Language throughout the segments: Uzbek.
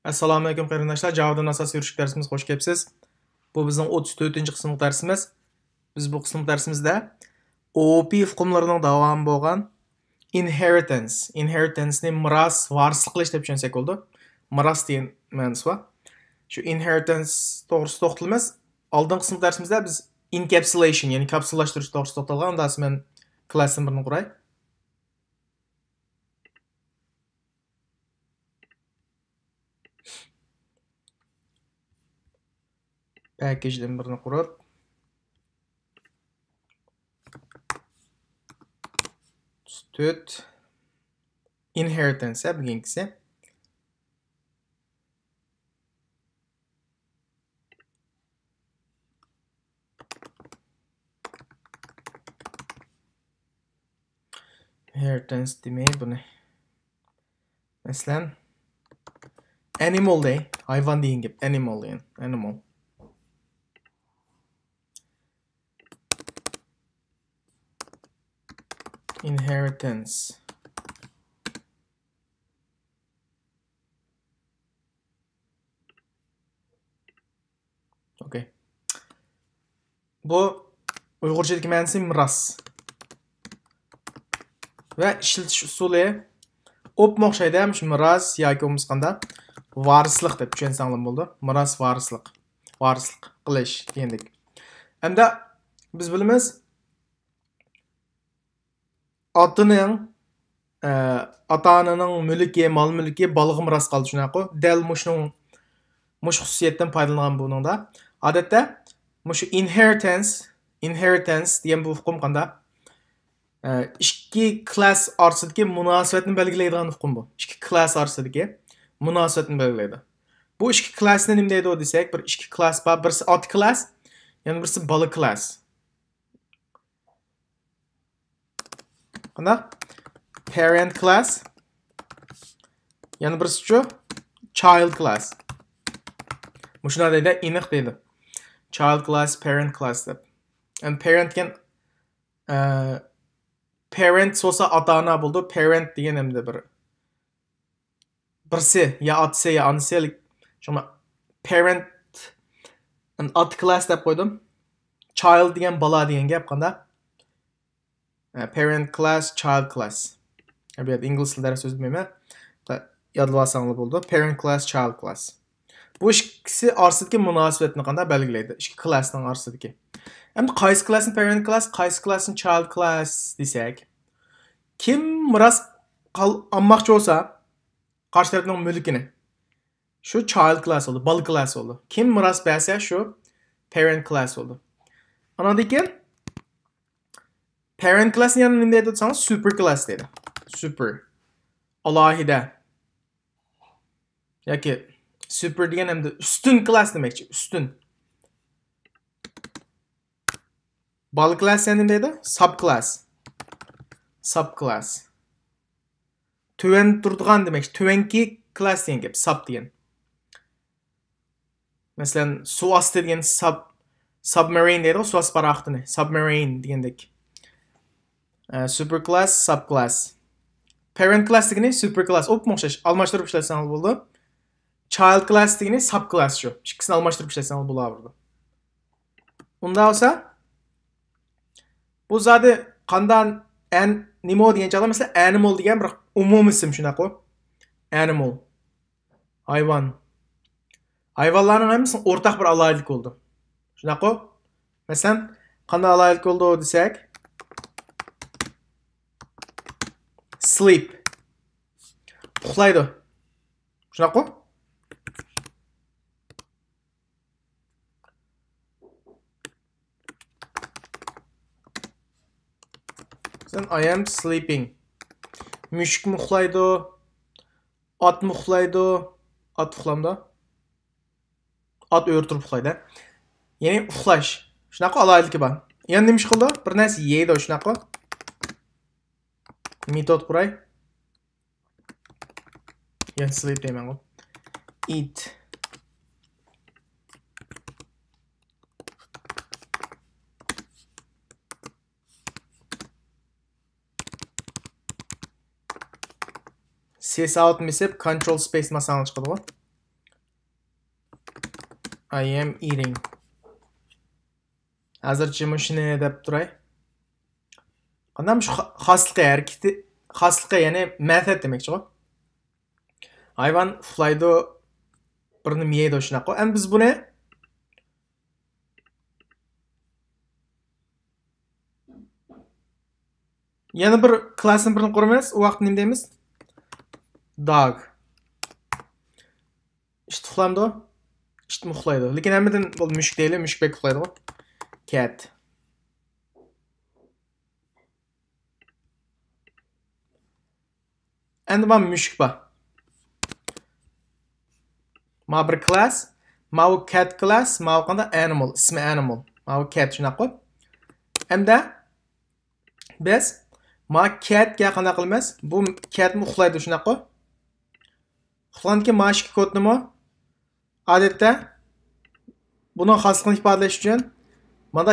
Assalomu alaykum qarindoshlar. Javodan asosiy yurish darsimiz xush kelibsiz. Bu bizning 34-sinf darsimiz. Biz bu qism darsimizda OOP hukmlarining davomi bo'lgan inheritance ni miros, varislik qilish deb tushunsak bo'ldi. Miros degan ma'nosi bor. Shu inheritance to'g'risida to'xtalamiz. Oldingi qism darsimizda biz encapsulation, ya'ni kapsullashtirish to'g'risida to'xtalgan. Unda men klass numerini quray. Package-dan birini qurib, inheritance bilgingisi. Inheritance demey buni. Mesela animal dey, hayvan deyin gibi. Animal deyin. Animal. Inheritance. Okay. Bu Uyg'urchadagi ma'nosi miros. Va ishlatish usuli o'pmoq o'xshaydi, shu miros yoki bo'lmasa qanda varislik deb tushunsanglar bo'ldi. Miros varislik. Varislik qilish degandek. Hamda biz bilamiz ota-onaning mulki, mol mulki bolaga miros qoldi shunaqa. Dal mush xususiyatdan foydalangan buningda. Odatda shu inheritance degan bu hukm qanda ikki klass orasidagi munosabatni belgilaydigan hukm bu. Ikki klass orasidagi munosabatni belgilaydi. Bu ikki klassni nima deydi desak, bir ikki klass bor, birisi ot klass, yana birisi bola klass. Qana? Parent class. Yana birisi chu child class. Mushuna deydi, iniq deydi. Child class, parent class deb. And parent degan parent so'sa ota-ona bo'ldi. Parent degan hamda birisi ya otasi ya onasi. Shoma parent and ot class deb qo'ydim. Child degan bola degan gap qanda? Parent class, child class. Bu yerda ingliz tilida so'z bilmayman. Yodlab olsanglar bo'ldi. Parent class, child class. Bu ikkisi orasidagi munosabatni qanday belgilaydi? Ikki klassning orasidagi. Endi qaysi klassni parent class, qaysi klassni child class desak, kim miros olmoqchi bo'lsa, qarshi tarafning mulkini, shu child class bo'ldi, bola class bo'ldi. Kim miros bersa, shu parent class bo'ldi. Anadan keyin parent classni yana nima deydi desangiz, super class deydi. Super. Alohida. Yoki super degan hamda ustun class demakchi, ustun. Bola class nima deydi? Subclass. Subclass. Tuvan turadigan demakchi, tuvanki class degan gap, sub degan. Masalan, suv osti degan submarine deydi, suv osti paraxtini, submarine degandek. Superclass, subclass. Parent class degani superclass. O'xshash, almashtirib ishlatsangiz bo'ldi. Child class degani subclass shu. Ikkisini almashtirib ishlatsangiz bo'laveradi. Unda olsa bu zodi qandan nima degan chog'da mesela animal degan bir umum ism shunaqa. Animal. Hayvon. Hayvonlarning hammasi o'rtaq bir alohidlik bo'ldi. Shunaqa. Masalan, qanday alohidlik bo'ldi desak, sleep. Uxlaydi. Shunaqa? I am sleeping. Mushuk uxlaydi. Ot uxlaydi. Ot uxlamda. Ot o'rtirib uxlaydi. Ya'ni uxlash. Shunaqa alohidligi bor. Yana nima ish qildi? Bir narsa yeydi shunaqa. Metod quray. Yan sleep deyman. Eat. Ses out misib control space masalani chiqadi. I am eating. Hozircha shuni deb turay. Qanday shu xoslikqa harakati, xoslikqa ya'ni method demakchi-ku. Hayvon uxlaydi, birini yeydi shunaqa. Endi biz buni yana bir klassni birini quramiz. U vaqt nima deymiz? Dog. İşte uxlamdi. İşte uxlaydi. Lekin hammadan bu mushuk deyli, mushuk bek uxlaydi-ku. Cat. Endi bu mushuk bor. Ma bir class, ma u cat class, ma u qanday animal, ismi animal. Ma u cat shunaqa. Hamda biz ma cat ga qanday qilamiz? Bu catni uxlaydi shunaqa. Uxlanki mashq kod nima? Odatda buni xoslikni ifodalash uchun mana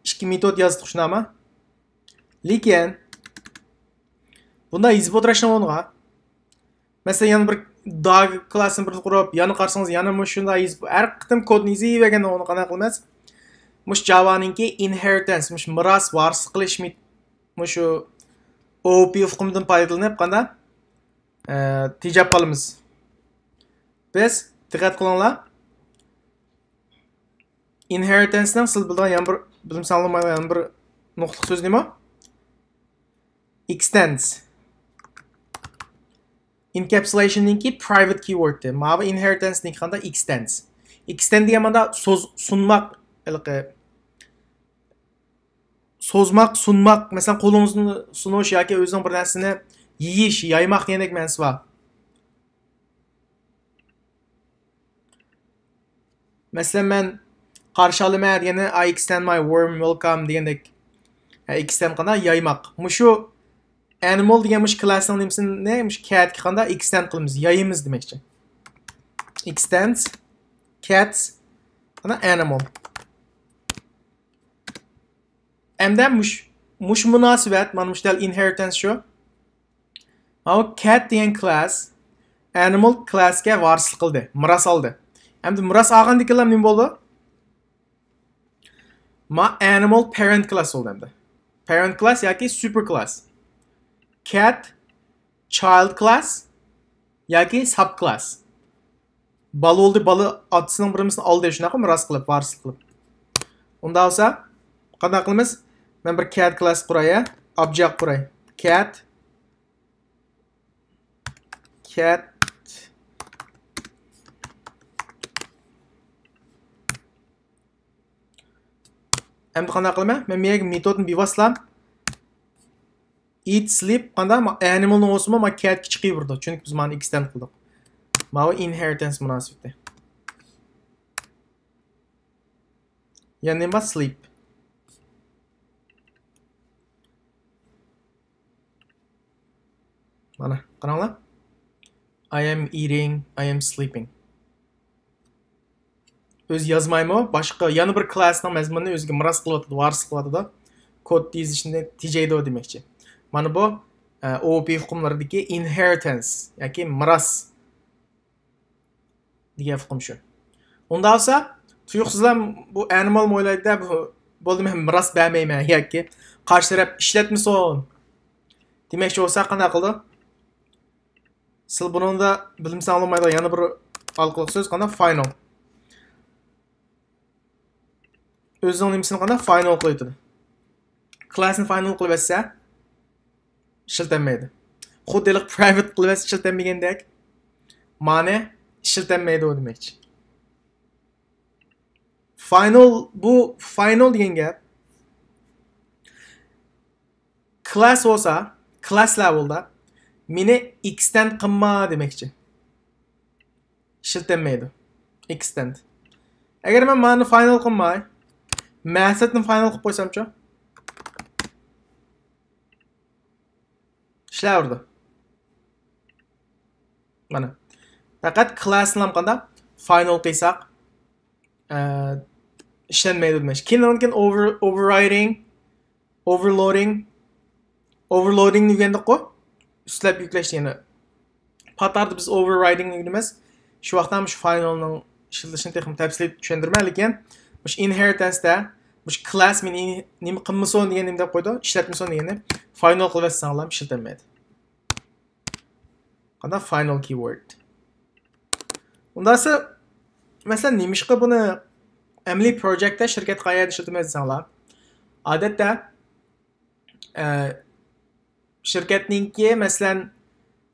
ikki metod yozdik shunami? Lekin bunda yozib o'tirishni o'rniga masalan yana bir dog klassini bir qurib, yana qarasangiz yana shunday yozib har qitim kodni yozib berganda uni qanday qilamiz? Mush Javaninki inheritance, mush miros varislik qilish mushu OOP hukmidan foydalanib qanday tejab qolamiz. Biz diqqat qilinglar. Inheritance'ning siz bilgan yana bir bilimsalmaydigan yana bir nuqtali so'z nima? Extends. Encapsulation'ninki private keyword. Mana inheritance'ning qanday extends. Extend degan ma'noda sunmaq, so'zmaq, sunmaq, masalan qo'lingizni sunish yoki o'zing bir narsani yeyish, yaymoq degandek ma'nosi bor. Masalan men qarshi olaman degani I extend my warm welcome degandek. Extend qanday yaymoq. Mushu animal degan mush klassning nimasini, mush cat ga qanday extend qilamiz, yayimiz demakchi. Extends cats ana animal. Hamda mush munosabat, mana mush dal inheritance shu. Mana cat degan class animal classga varislik qildi, miros oldi. Hamda miros olgandikilar nima bo'ldi? Ma animal parent class bo'ldi hamda. Parent class yoki super class. Cat child class yoki subclass. Bola oldi, bola otasining birisini oldi shunaqa miros qilib, varislik qilib. Unda bo'lsa, qanday qilamiz? Men bir cat class quray, object quray. Cat endi qanday qilaman? Men menga metodni bevoslam eat sleep qanday animalning o'simi ma cat chiqib burdi. Chunki biz mana extend qildik. Mana inheritance munosabati. Ya'ni nima sleep. Mana qaranglar. I am eating, I am sleeping. Öz yazmaymi? Boshqa yana bir klassning mazmunini o'ziga miros qilyapti, varis qilyapti. Kod yozishni tejaydi demakchi. Mana bu OOP hukmlaridagi inheritance yoki miros degan hukm shu. Unda bo'lsa, tuyuqsizlar bu animal mo'ylaydi, bu bo'ldi men miros bermayman yoki qarshi taraf ishlatmasin. Demakchi bo'lsa qanday qildi? Siz buningda bilimsan olmaydigan yana bir alqiliq so'z qanday final. O'zining nimasini qanday final qiladi. Classni final qilib etsa ishlatmaydi. Xuddilik private qilib etsa ishlatmagandek. Ma'ni ishlatmaydi u demakchi. Final bu final degan gap. Class bo'lsa, class levelda meni extend qilma demakchi. Ishlatmaydi. Extend. Agar men ma'ni final qilmay, methodni final qilib qo'ysam-chi? Ishlayverdi. Mana. Faqat classni ham qanday final qilsak, ishlanmaydi demakchi. Keyin overriding, overloading deganda qo'y. Ustlab yuklash degani. Patarda biz overriding emas. Shu vaqtda ham shu finalning ishlatishni texnik tafsilli tushundirma, lekin mush inheritance-da mush class meni nima qilmasin degan deb qo'ydi, ishlatmasin degani final qilib yozsanglar ishlatilmaydi. Qanday final keyword. Undasa masalan nimishqa buni amaliy projektda shirkat qayerda ishlatmaydisanlar. Odatda shirkatningki masalan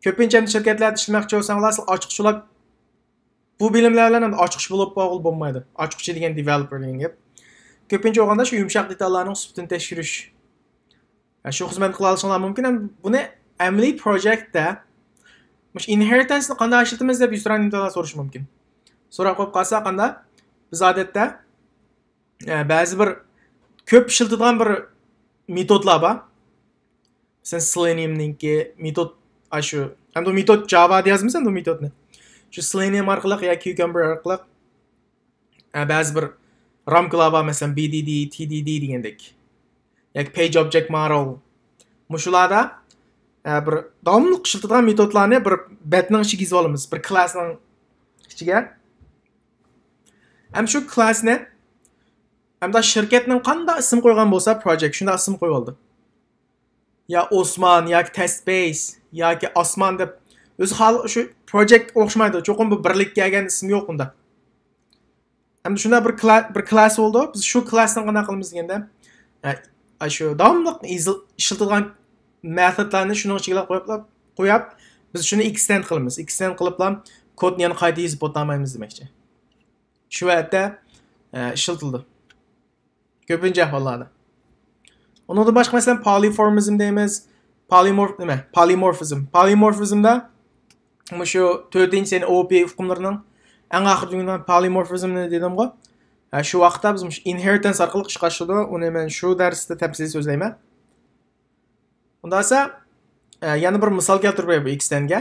ko'pincha shirkatlarda ishlamoqchi bo'lsanglar, ochiqchilar bu bilimlar bilan ochiqchi bo'lib bo'lmaydi. Ochiqchi degan developer degan gap. Ko'pincha o'g'anda shu yumshoq detallarning sifatini tekshirish. Shu xizmat qila olishinglar mumkin. Buni amaliy projektda mush inheritance-ni qanday ishlatamiz deb yuzran imtihonlar so'rash mumkin. So'rab qo'yib qolsa qanday? Biz odatda ba'zi bir ko'p ishlatadigan bir metodlar bor. Sen Selenium'ninki metod shu. Hamda metod Java deyapmiz endi metodni. Shu Selenium orqali yoki Cucumber orqali ba'zi bir ramkalar bor, masalan BDD, TDD degandek. Yoki page object model. Mushularda bir davomli ishlatadigan metodlarni bir betning ichiga yozib olamiz, bir classning ichiga. Ham shu classni hamda shirkatning qanday ism qo'ygan bo'lsa, project shunda ism qo'yib oldi. Ya Osman yoki Testbase yoki Osman deb o'zi hali shu project o'xshamaydi. Cho'qim bu birlikka kelgan ism yo'q unda. Hamda shunda bir class bo'ldi. Biz shu classni qanday qilamiz deganda, shu davomli ishlatilgan metodlarni shuning ichiga qo'yib, biz shuni extend qilamiz. Extend qiliblam kodni yana qayta yozib o'tmaymiz demoqchi. Shu yerda ishlatildi. Ko'pincha hollarda. Undan boshqa masalan polymorphism deymiz. Polymorphism. Polymorphismda shu 4-seni OOP hukmlarining eng oxirgi polymorphismni dedim-ku. Shu vaqtda biz inheritance orqali chiqarishdi. Uni men shu darsda tafsiliy so'zlayman. Undan esa yana bir misol keltirib qo'yay bu extendga.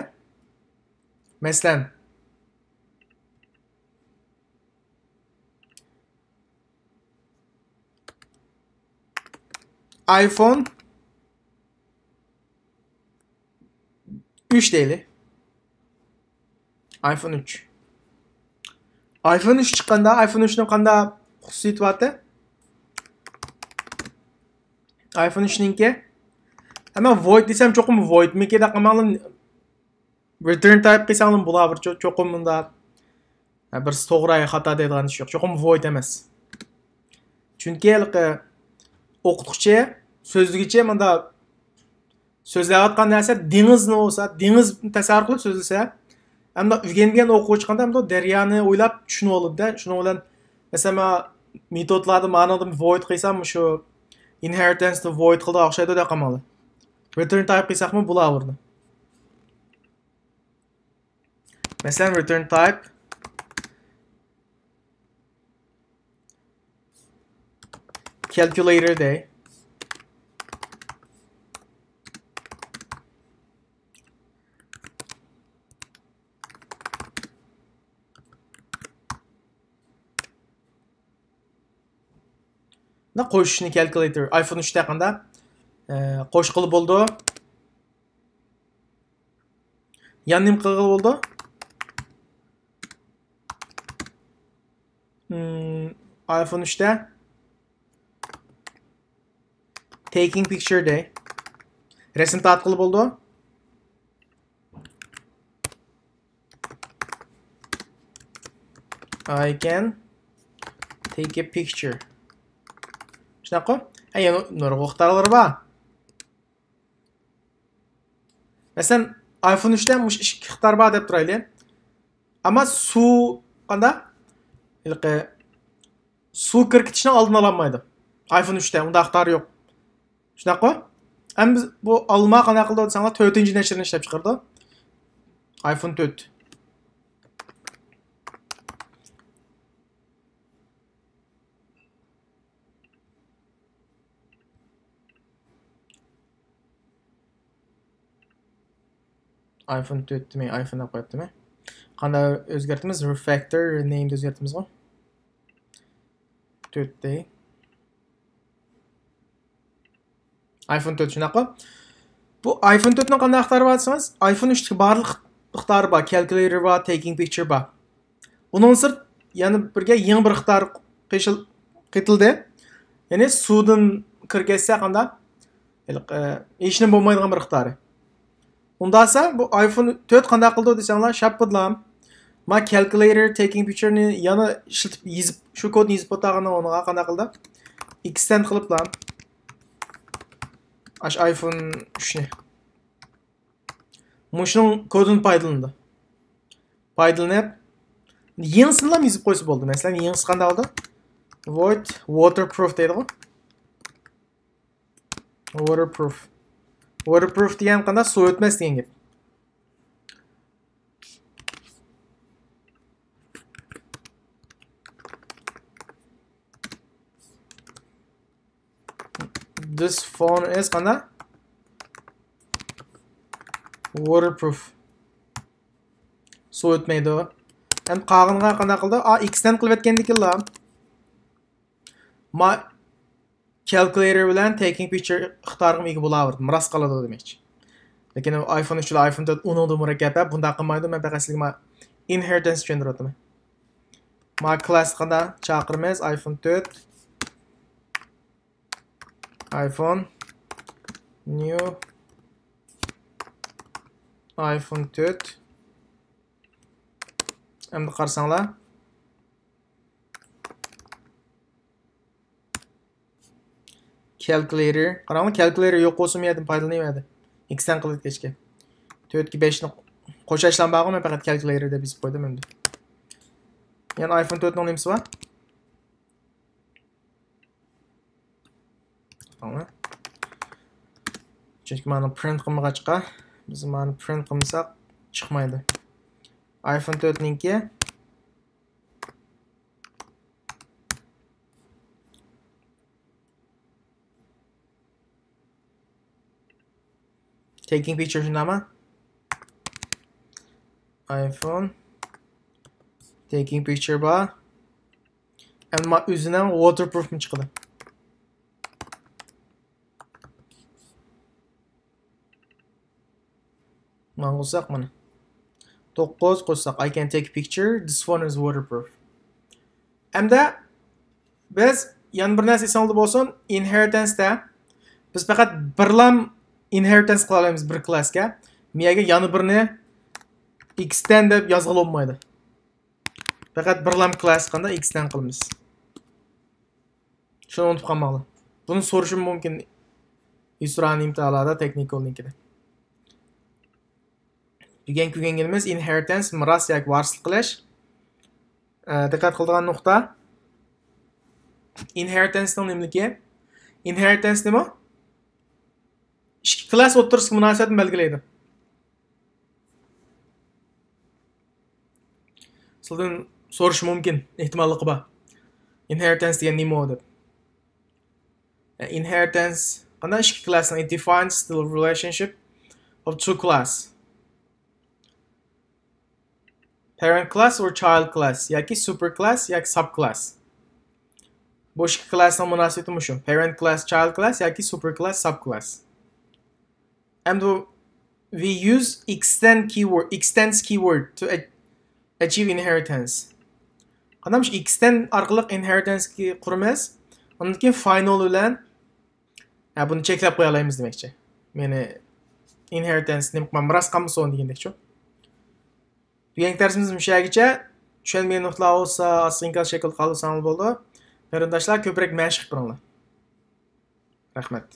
Masalan iPhone 3 deyli. iPhone 3. iPhone 3 chiqqanda iPhone 3 ning qanday xususiyati bor-da? iPhone 3 ningki ama void desam cho'qim void mikida qilmalim. Return type qilsam bo'lar cho'qim bunda bir to'g'ri xato deydigan ish yo'q. Cho'qim void emas. Chunki o'qituvchi so'zligicha menda so'zlayotgan narsa dengizni bo'lsa, dengiz tasavvur qilib so'zlasa, hamda o'rgangan o'quvchi qanday hamda daryoni o'ylab tushunib oladi-da. Shuning bilan masalan metodlarni ma'noda void qilsam shu inheritance ni void qildi o'xshaydi deb qamali. Return type qilsaqmi bo'laverdi. Masalan return type calculator day. Na qo'shishni calculator iPhone 3 da qanda qo'shqili bo'ldi. Yana nima qilib bo'ldi? iPhone 3 da taking picture day. Resim tatqili bo'ldi. I can take a picture. Shunaqa? Yana nurg'u ixtirolar bor. Masalan, iPhone 3 da mush ixtiro bor deb turaylik. Ammo suv qanday? Suv kiritishni oldini ololmaydi. iPhone 3 da unda ixtiro yo'q. Shunaqa? Ham biz bu olma qanday qildi desanglar 4-nashrni ishlab chiqardi. iPhone 4. iPhone 4 mi? iPhone qo'yaptimi? Qanday o'zgartimiz? Refactor name o'zgartimizmi? 4 day. iPhone 4 shunaqa. Bu iPhone 4 ning qanday ixtiri bor desangiz, iPhone 3 ga barliq ixtiri bor, calculator bor, taking picture bor. Bundan sirt yana birga yangi bir ixtor qitildi. Ya'ni suvdan kirgizsa qanda ishni bo'lmaydigan bir ixtori. Undasa bu iPhone 4 qanday qildi desanglar, shapidlam. Ma calculator taking picture ni yana ishlatib yozib, shu kodni yozib o'taganda o'niga qanday qildi? Extend qiliblam. Ash iPhone 3 ni. Mushning kodini foydalandi. Foydalanib yangisini ham yozib qo'ysa bo'ldi. Masalan, yangisi qanday oldi? Void waterproof deydi. Waterproof. Waterproof degan qanday suv o'tmas degan gap. This phone is qanday? Waterproof. Suv o'tmaydi. Endi qog'inga qanday qildi? Xdan qilib o'tgandiklar. Ma calculator bilan taking picture ixtiyorga ega bo'laverdi. Miros qoladi demoqchi. Lekin iPhone 3 bilan iPhone 4 uningda murakkab, bunda qilmaydi. Men faqat sizga inheritance tushuntiryapman. Ma class qanday chaqiramiz? iPhone 4 iPhone new iPhone 4 endi qarasanglar calculator qaranglar calculator yo'q bo'lsa men yerdan foydalanmaydi. Xdan qilib ketishga 4 ga 5 ni qo'shashdan bag'im men faqat calculator deb yozib qo'ydim endi. Yana iPhone 4 ning nimasi bor? Chunki mana print qilmag'achqa biz mana print qilmasak chiqmaydi. iPhone 4 ningki taking picture shundami? iPhone taking picture bor. Endi o'zidan waterproof mi chiqdi? Mana qo'ysak mana 9 qo'ysak I can take a picture. This phone is waterproof. Endi biz yana bir narsa esimizda bo'lsin, inheritance da biz faqat birlam inheritance qila olamiz bir klassga. Miyaga yana birini xdan deb yozg'ili bo'lmaydi. Faqat birlam klass qanda xdan qilamiz. Shuni unutib qolmanglar. Buni so'rashim mumkin Isro'ning imtihonlarida texnikalnikida. Bugungi o'rganganimiz inheritance, miros yoki varislik qilish. Diqqat qiladigan nuqta inheritance ning nimligi? Inheritance nima? Ikki klass o'rtasidagi munosabatni belgilaydi. Sizdan so'rash mumkin, ehtimolli bor. Inheritance degan nima deb. Inheritance qanday ikki klassning it defines the relationship of two class. Parent class or child class yoki super class yoki subclass. Bu ikki klassning munosabati shu. Parent class, child class yoki super class, subclass. And we use extends keyword to achieve inheritance. Qanday extend orqali inheritance ki quramiz. Undan keyin final bilan buni cheklab qo'ya olamiz demoqchi. Meni inheritance nim miros qilmasin degandek-ku. Bugungi darsimiz mushagicha. Tushunmagan nuqtalar bo'lsa, asynchron shaklda qolsangiz bo'ldi. Qarindoshlar ko'proq mashq qilinglar. Rahmat.